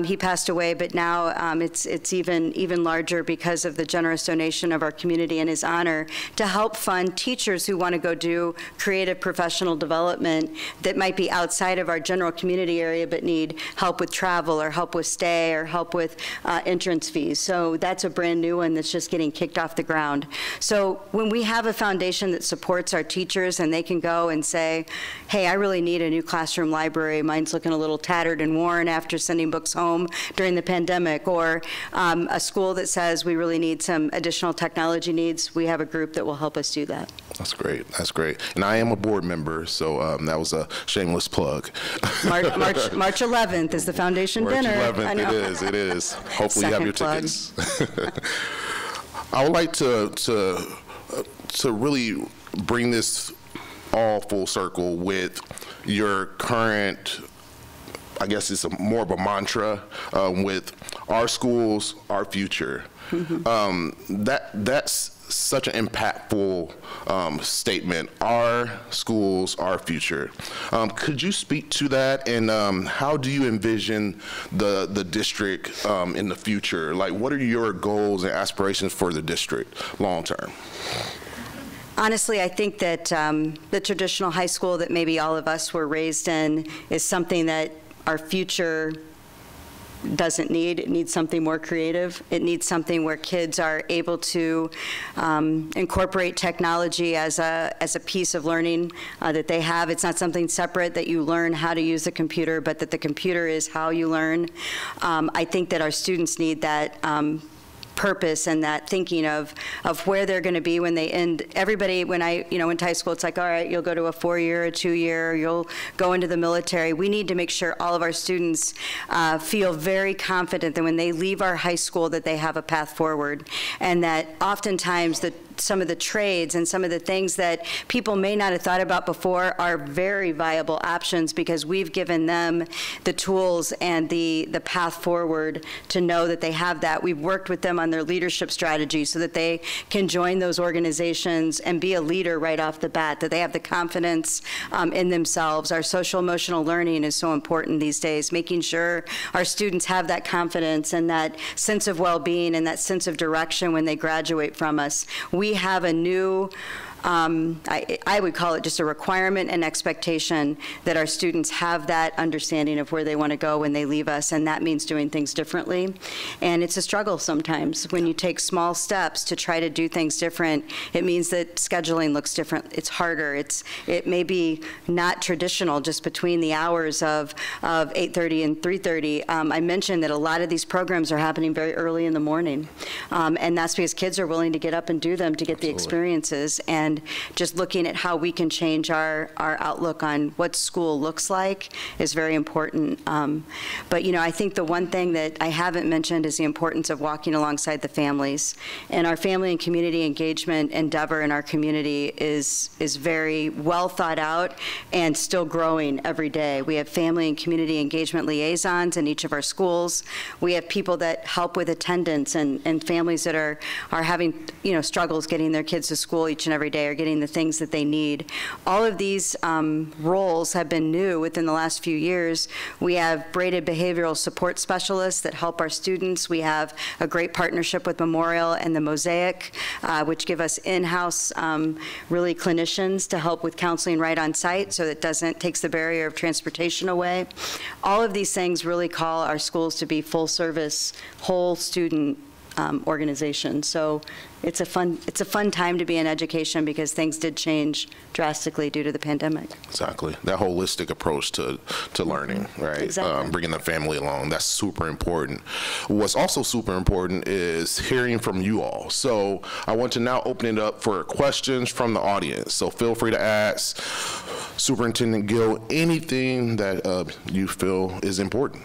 Speaker 2: he passed away, but now it's even larger because of the generous donation of our community in his honor to help fund teachers who want to go do creative professional development that might be outside of our general community area but need help with travel or help with stay or help with entrance fees. So that's a brand new one that's just getting kicked off the ground. So when we have a foundation that supports our teachers and they can go and say, hey, I really need a new classroom library. Mine's looking a little tattered and worn after sending books home during the pandemic, or a school that says we really need some additional technology needs, we have a group that will help us do that. That's great. That's great. And I am a board member, so that was a shameless plug. March 11th is the foundation dinner. March 11th, it is. Hopefully you have your tickets. I would like to really bring this all full circle with your current, I guess it's more of a mantra, with our schools, our future. Mm-hmm. That's such an impactful statement. Our schools, our future. Could you speak to that, and how do you envision the district in the future? Like, what are your goals and aspirations for the district long term?
Speaker 3: Honestly, I think that the traditional high school that maybe all of us were raised in is something that our future doesn't need. It needs something more creative. It needs something where kids are able to incorporate technology as a piece of learning that they have. It's not something separate that you learn how to use the computer, but that the computer is how you learn. I think that our students need that purpose and that thinking of where they're going to be when they end. Everybody, when I went to high school, it's like, all right, you'll go to a 4-year, a 2-year, you'll go into the military. We need to make sure all of our students feel very confident that when they leave our high school that they have a path forward, and that oftentimes some of the trades and some of the things that people may not have thought about before are very viable options because we've given them the tools and the path forward to know that they have that. We've worked with them on their leadership strategy so that they can join those organizations and be a leader right off the bat, that they have the confidence in themselves. Our social emotional learning is so important these days, making sure our students have that confidence and that sense of well-being and that sense of direction when they graduate from us. We have a new, I would call it just a requirement and expectation that our students have that understanding of where they want to go when they leave us, and that means doing things differently. And it's a struggle sometimes when you take small steps to try to do things different. It means that scheduling looks different. It's harder. It may be not traditional just between the hours of 8:30 and 3:30. I mentioned that a lot of these programs are happening very early in the morning, and that's because kids are willing to get up and do them to get the experiences. And just looking at how we can change our outlook on what school looks like is very important. But I think the one thing that I haven't mentioned is the importance of walking alongside the families. And our family and community engagement endeavor in our community is very well thought out and still growing every day. We have family and community engagement liaisons in each of our schools. We have people that help with attendance and families that are having struggles getting their kids to school each and every day, or getting the things that they need. All of these roles have been new within the last few years. We have braided behavioral support specialists that help our students. We have a great partnership with Memorial and the Mosaic, which give us in-house really clinicians to help with counseling right on site, so it takes the barrier of transportation away. All of these things really call our schools to be full service, whole student organization. So it's a fun time to be in education because things did change drastically due to the pandemic.
Speaker 2: Exactly. That holistic approach to learning, right?
Speaker 3: Exactly.
Speaker 2: Bringing the family along, that's super important. What's also super important is hearing from you all. So I want to now open it up for questions from the audience. So feel free to ask Superintendent Gill anything that you feel is important.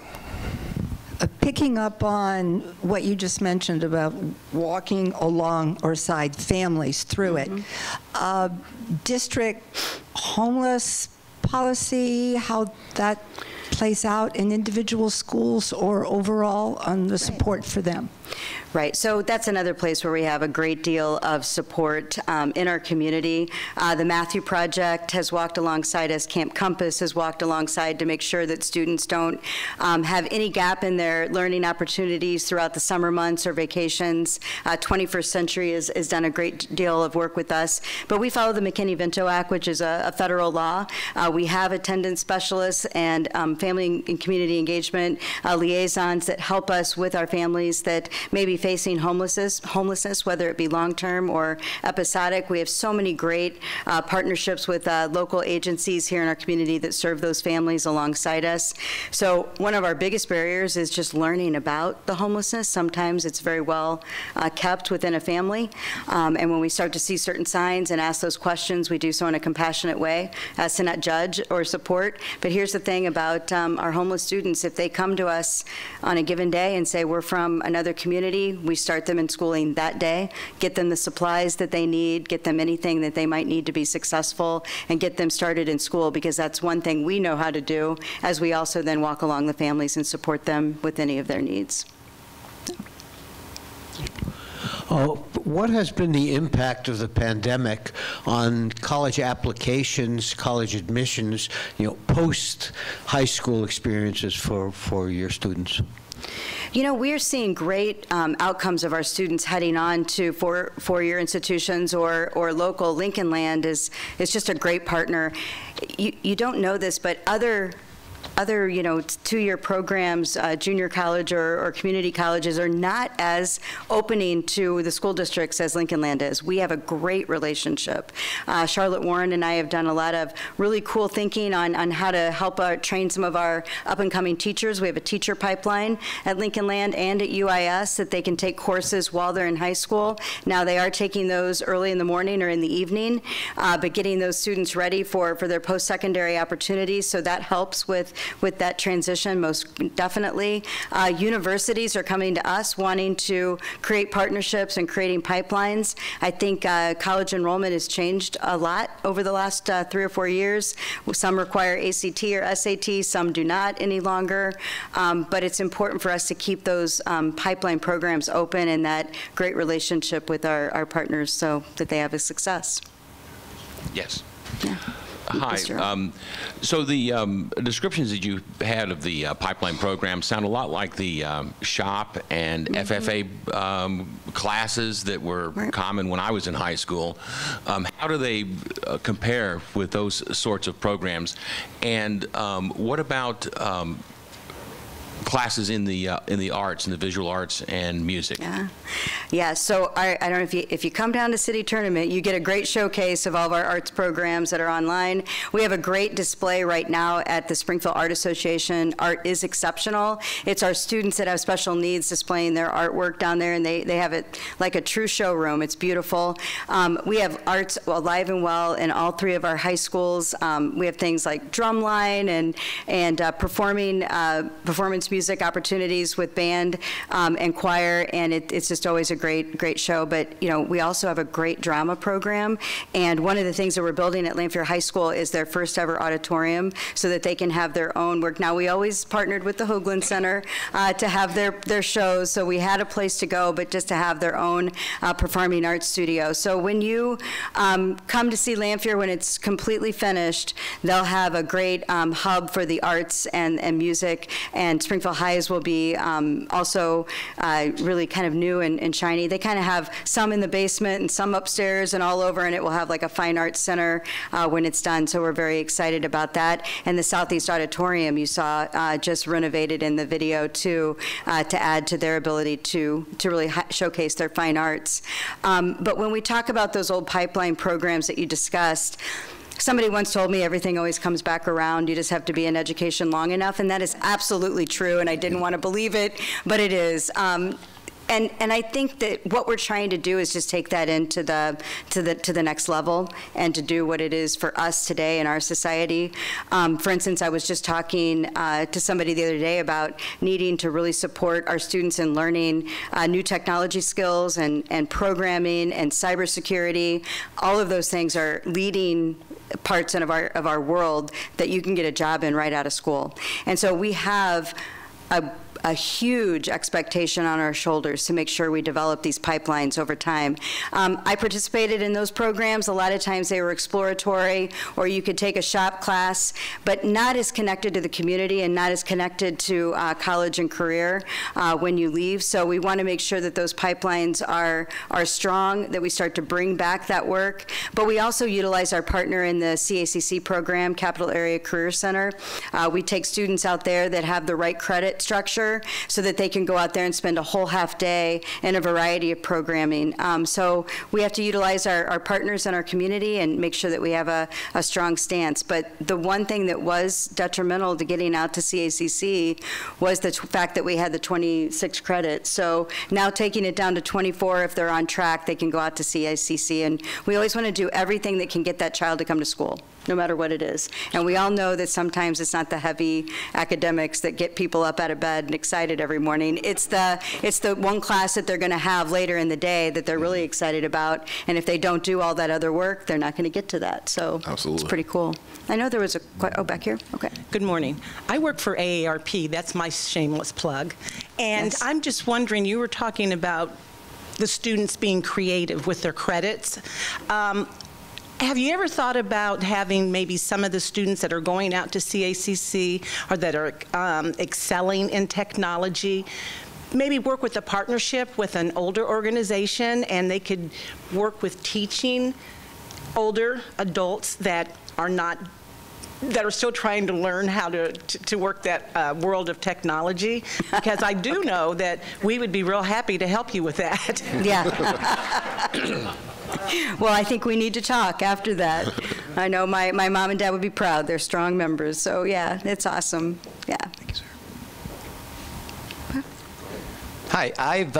Speaker 4: Picking up on what you just mentioned about walking alongside families through it, district homeless policy, how that plays out in individual schools or overall on the support for them?
Speaker 3: Right, so that's another place where we have a great deal of support in our community. The Matthew Project has walked alongside us. Camp Compass has walked alongside to make sure that students don't have any gap in their learning opportunities throughout the summer months or vacations. 21st Century has done a great deal of work with us. But we follow the McKinney-Vento Act, which is a federal law. We have attendance specialists and family and community engagement liaisons that help us with our families that may be facing homelessness, whether it be long-term or episodic. We have so many great partnerships with local agencies here in our community that serve those families alongside us. So one of our biggest barriers is just learning about the homelessness. Sometimes it's very well kept within a family, and when we start to see certain signs and ask those questions, we do so in a compassionate way as to not judge or support. But here's the thing about our homeless students. If they come to us on a given day and say, we're from another community, we start them in schooling that day, get them the supplies that they need, get them anything that they might need to be successful, and get them started in school, because that's one thing we know how to do, as we also then walk along the families and support them with any of their needs.
Speaker 5: What has been the impact of the pandemic on college applications, college admissions, post-high school experiences for your students?
Speaker 3: You know, we're seeing great outcomes of our students heading on to four-year institutions or local. Lincoln Land is just a great partner. You don't know this, but other two-year programs, junior college or community colleges are not as opening to the school districts as Lincoln Land is. We have a great relationship. Charlotte Warren and I have done a lot of really cool thinking on how to help train some of our up-and-coming teachers. We have a teacher pipeline at Lincoln Land and at UIS that they can take courses while they're in high school. Now they are taking those early in the morning or in the evening, but getting those students ready for their post-secondary opportunities, so that helps with that transition, most definitely. Universities are coming to us wanting to create partnerships and creating pipelines. I think college enrollment has changed a lot over the last 3 or 4 years. Some require ACT or SAT, some do not any longer. But it's important for us to keep those pipeline programs open and that great relationship with our partners so that they have a success.
Speaker 6: Yes.
Speaker 3: Yeah.
Speaker 6: Hi. So the descriptions that you had of the pipeline program sound a lot like the SHOP and FFA classes that were common when I was in high school. How do they compare with those sorts of programs? And what about classes in the arts, in the visual arts and music?
Speaker 3: Yeah. So I don't know if you come down to City Tournament, you get a great showcase of all of our arts programs that are online. We have a great display right now at the Springfield Art Association. Art is exceptional. It's our students that have special needs displaying their artwork down there, and they have it like a true showroom. It's beautiful. We have arts alive and well in all 3 of our high schools. We have things like drumline and performance music opportunities with band and choir, and it's just always a great show. But we also have a great drama program, and one of the things that we're building at Lanphier High School is their first ever auditorium so that they can have their own work. Now, we always partnered with the Hoagland Center to have their shows, so we had a place to go, but just to have their own performing arts studio. So when you come to see Lanphier, when it's completely finished, they'll have a great hub for the arts and music, and Springfield Highs will be also really kind of new and shiny. They kind of have some in the basement and some upstairs and all over, and it will have like a fine arts center when it's done. So we're very excited about that. And the Southeast Auditorium you saw just renovated in the video to add to their ability to really showcase their fine arts. But when we talk about those old pipeline programs that you discussed, somebody once told me everything always comes back around. You just have to be in education long enough, and that is absolutely true, and I didn't want to believe it, but it is. And I think that what we're trying to do is just take that into the next level and to do what it is for us today in our society. For instance, I was just talking to somebody the other day about needing to really support our students in learning new technology skills and programming and cybersecurity. All of those things are leading parts of our world that you can get a job in right out of school. And so we have a huge expectation on our shoulders to make sure we develop these pipelines over time. I participated in those programs. A lot of times they were exploratory, or you could take a shop class, but not as connected to the community and not as connected to college and career when you leave. So we want to make sure that those pipelines are strong, that we start to bring back that work. But we also utilize our partner in the CACC program, Capital Area Career Center. We take students out there that have the right credit structure so that they can go out there and spend a whole half day in a variety of programming. So we have to utilize our partners in our community and make sure that we have a strong stance. But the one thing that was detrimental to getting out to CACC was the fact that we had the 26 credits. So now taking it down to 24, if they're on track, they can go out to CACC. And we always want to do everything that can get that child to come to school, no matter what it is. And we all know that sometimes it's not the heavy academics that get people up out of bed and excited every morning. It's the one class that they're going to have later in the day that they're really excited about. And if they don't do all that other work, they're not going to get to that. So Absolutely. It's pretty cool. I know there was back here. Okay.
Speaker 7: Good morning. I work for AARP. That's my shameless plug. And yes. I'm just wondering, you were talking about the students being creative with their credits. Have you ever thought about having maybe some of the students that are going out to CACC or that are excelling in technology maybe work with a partnership with an older organization, and they could work with teaching older adults that are still trying to learn how to work that world of technology? Because I do know that we would be real happy to help you with that.
Speaker 3: Yeah. Well, I think we need to talk after that. I know my mom and dad would be proud. They're strong members. So, yeah, it's awesome. Yeah.
Speaker 8: Thank you, sir. Hi, I've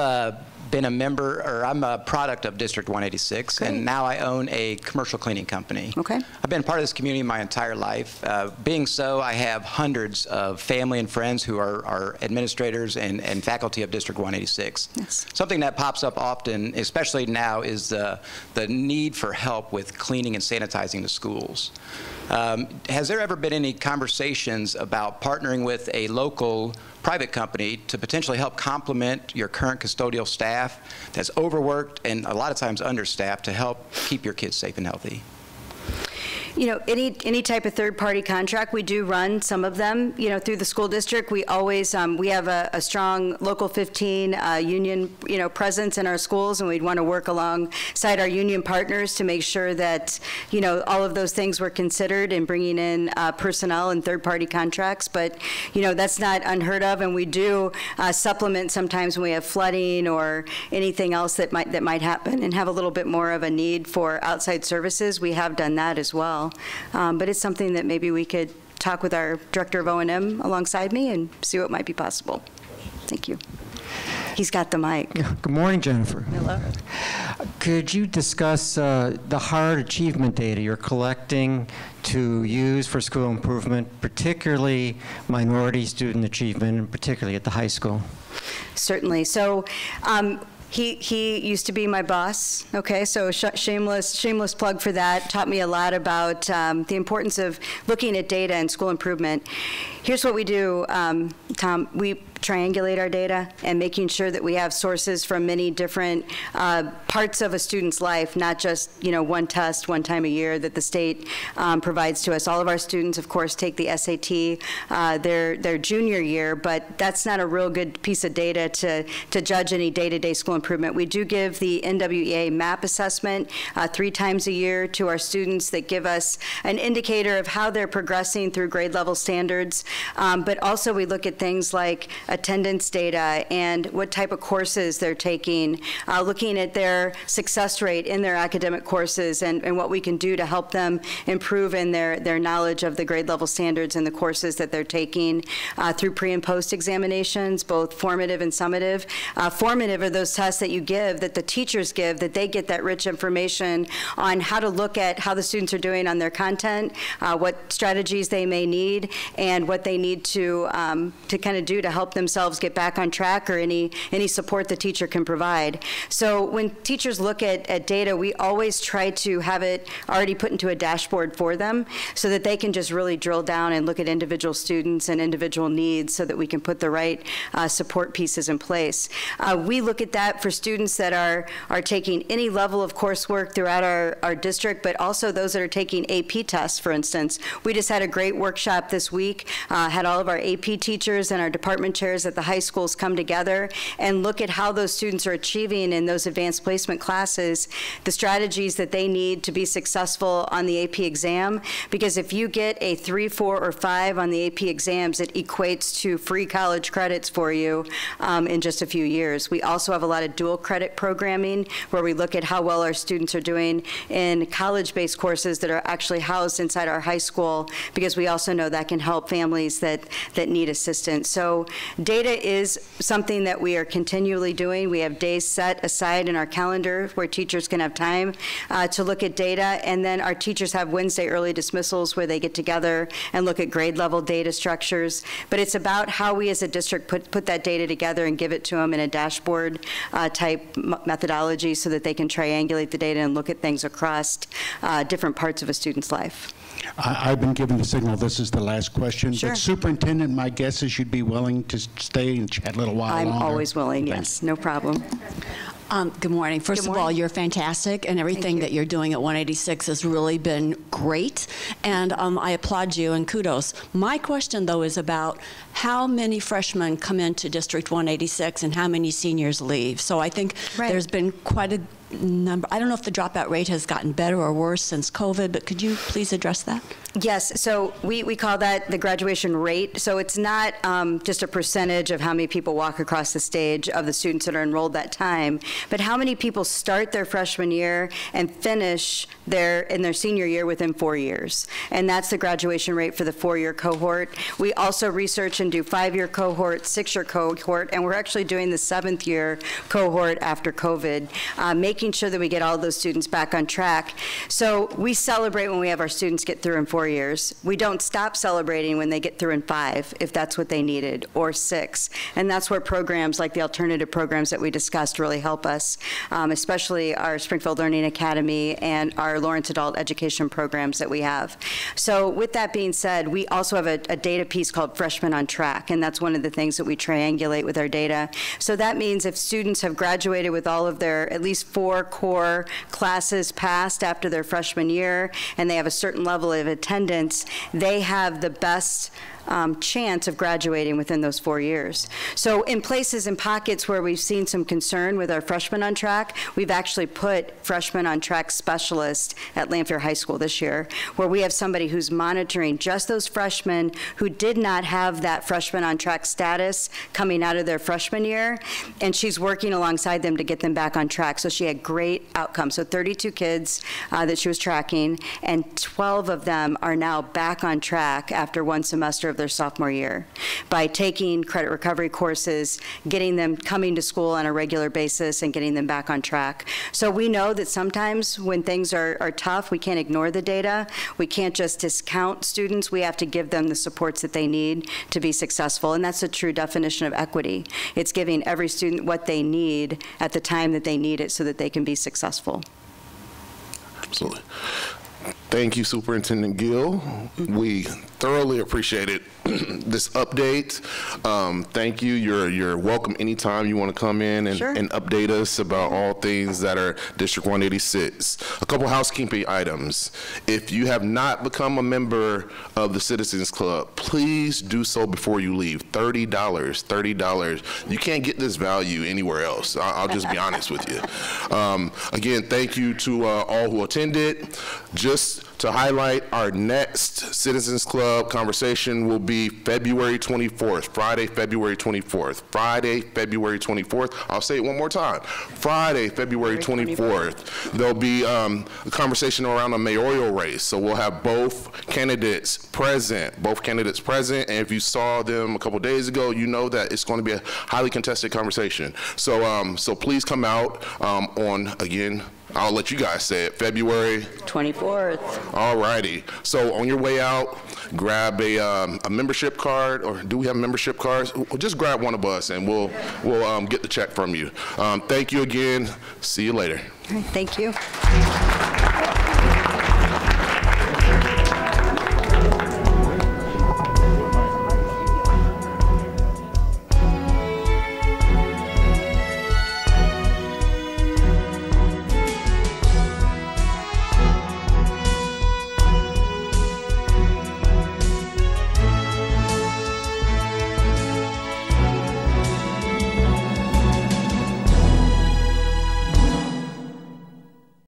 Speaker 8: been a member, or I'm a product of District 186,
Speaker 3: Great.
Speaker 8: and now I own a commercial cleaning company.
Speaker 3: Okay.
Speaker 8: I've been part of this community my entire life. Being so, I have hundreds of family and friends who are administrators and faculty of District 186.
Speaker 3: Yes.
Speaker 8: Something that pops up often, especially now, is the need for help with cleaning and sanitizing the schools. Has there ever been any conversations about partnering with a local private company to potentially help complement your current custodial staff that's overworked and a lot of times understaffed to help keep your kids safe and healthy?
Speaker 3: You know, any type of third-party contract, we do run some of them, you know, through the school district. We always, we have a strong Local 15 union, you know, presence in our schools, and we'd want to work alongside our union partners to make sure that, you know, all of those things were considered in bringing in personnel and third-party contracts. But, you know, that's not unheard of, and we do supplement sometimes when we have flooding or anything else that might happen and have a little bit more of a need for outside services. We have done that as well. But it's something that maybe we could talk with our director of O&M alongside me and see what might be possible. Thank you. He's got the mic.
Speaker 9: Good morning, Jennifer.
Speaker 3: Hello.
Speaker 9: Could you discuss the hard achievement data you're collecting to use for school improvement, particularly minority student achievement, and particularly at the high school?
Speaker 3: Certainly. So, He used to be my boss, okay, so shameless plug for that. Taught me a lot about the importance of looking at data and school improvement. Here's what we do, Tom. We triangulate our data and making sure that we have sources from many different parts of a student's life, not just, you know, one test, one time a year that the state provides to us. All of our students, of course, take the SAT their junior year, but that's not a real good piece of data to judge any day-to-day school improvement. We do give the NWEA MAP assessment 3 times a year to our students that give us an indicator of how they're progressing through grade level standards, but also we look at things like attendance data and what type of courses they're taking, looking at their success rate in their academic courses and what we can do to help them improve in their knowledge of the grade level standards and the courses that they're taking through pre and post examinations, both formative and summative. Formative are those tests that you give, that the teachers give, that they get that rich information on how to look at how the students are doing on their content, what strategies they may need, and what they need to kind of do to help themselves get back on track, or any support the teacher can provide. So when teachers look at data, we always try to have it already put into a dashboard for them so that they can just really drill down and look at individual students and individual needs so that we can put the right support pieces in place. We look at that for students that are taking any level of coursework throughout our district, but also those that are taking AP tests, for instance. We just had a great workshop this week, had all of our AP teachers and our department chairs at the high schools come together and look at how those students are achieving in those advanced placement classes, the strategies that they need to be successful on the AP exam. Because if you get a 3, 4, or 5 on the AP exams, it equates to free college credits for you in just a few years. We also have a lot of dual credit programming where we look at how well our students are doing in college-based courses that are actually housed inside our high school, because we also know that can help families that need assistance. So data is something that we are continually doing. We have days set aside in our calendar where teachers can have time to look at data, and then our teachers have Wednesday early dismissals where they get together and look at grade level data structures. But it's about how we as a district put that data together and give it to them in a dashboard type methodology so that they can triangulate the data and look at things across different parts of a student's life.
Speaker 10: I've been given the signal this is the last question.
Speaker 3: Sure.
Speaker 10: But Superintendent, my guess is you'd be willing to stay and chat a little while
Speaker 3: I'm
Speaker 10: longer?
Speaker 3: always willing, yes, no problem.
Speaker 11: Good morning. First of all, you're fantastic, and everything that you're doing at 186 has really been great, and I applaud you and kudos. My question, though, is about how many freshmen come into District 186 and how many seniors leave. So I think there's been quite a number. I don't know if the dropout rate has gotten better or worse since COVID, but could you please address that?
Speaker 3: Yes, so we call that the graduation rate. So it's not just a percentage of how many people walk across the stage of the students that are enrolled that time, but how many people start their freshman year and finish in their senior year within 4 years. And that's the graduation rate for the 4-year cohort. We also research and do 5-year cohort, 6-year cohort, and we're actually doing the 7th year cohort after COVID, making sure that we get all those students back on track. So we celebrate when we have our students get through in 4 years. We don't stop celebrating when they get through in 5, if that's what they needed, or 6. And that's where programs like the alternative programs that we discussed really help us, especially our Springfield Learning Academy and our Lawrence Adult Education programs that we have. So with that being said, we also have a data piece called Freshmen on Track, and that's one of the things that we triangulate with our data. So that means if students have graduated with all of their at least 4 core classes passed after their freshman year, and they have a certain level of attendance, they have the best chance of graduating within those 4 years. So in places and pockets where we've seen some concern with our freshmen on track, we've actually put freshmen on track specialists at Lanphier High School this year, where we have somebody who's monitoring just those freshmen who did not have that freshman on track status coming out of their freshman year, and she's working alongside them to get them back on track. So she had great outcomes. So 32 kids that she was tracking, and 12 of them are now back on track after 1 semester of their sophomore year by taking credit recovery courses, getting them coming to school on a regular basis, and getting them back on track. So we know that sometimes when things are tough, we can't ignore the data. We can't just discount students. We have to give them the supports that they need to be successful, and that's a true definition of equity. It's giving every student what they need at the time that they need it so that they can be successful.
Speaker 2: Absolutely. Thank you, Superintendent Gill. We thoroughly appreciated this update. Thank you. You're welcome anytime you want to come in and, and update us about all things that are District 186. A couple housekeeping items. If you have not become a member of the Citizens Club, please do so before you leave. $30, $30. You can't get this value anywhere else. I'll just be honest with you. Again, thank you to all who attended. Just to highlight, our next Citizens Club conversation will be February 24th, Friday, February 24th. Friday, February 24th. I'll say it one more time. Friday, February 24th. There'll be a conversation around a mayoral race. So we'll have both candidates present, and if you saw them a couple days ago, you know that it's going to be a highly contested conversation. So, so please come out on, again, I'll let you guys say it, February
Speaker 3: 24th.
Speaker 2: All righty. So on your way out, grab a membership card, or do we have membership cards? Just grab one of us, and we'll get the check from you. Thank you again. See you later.
Speaker 3: All right, thank you.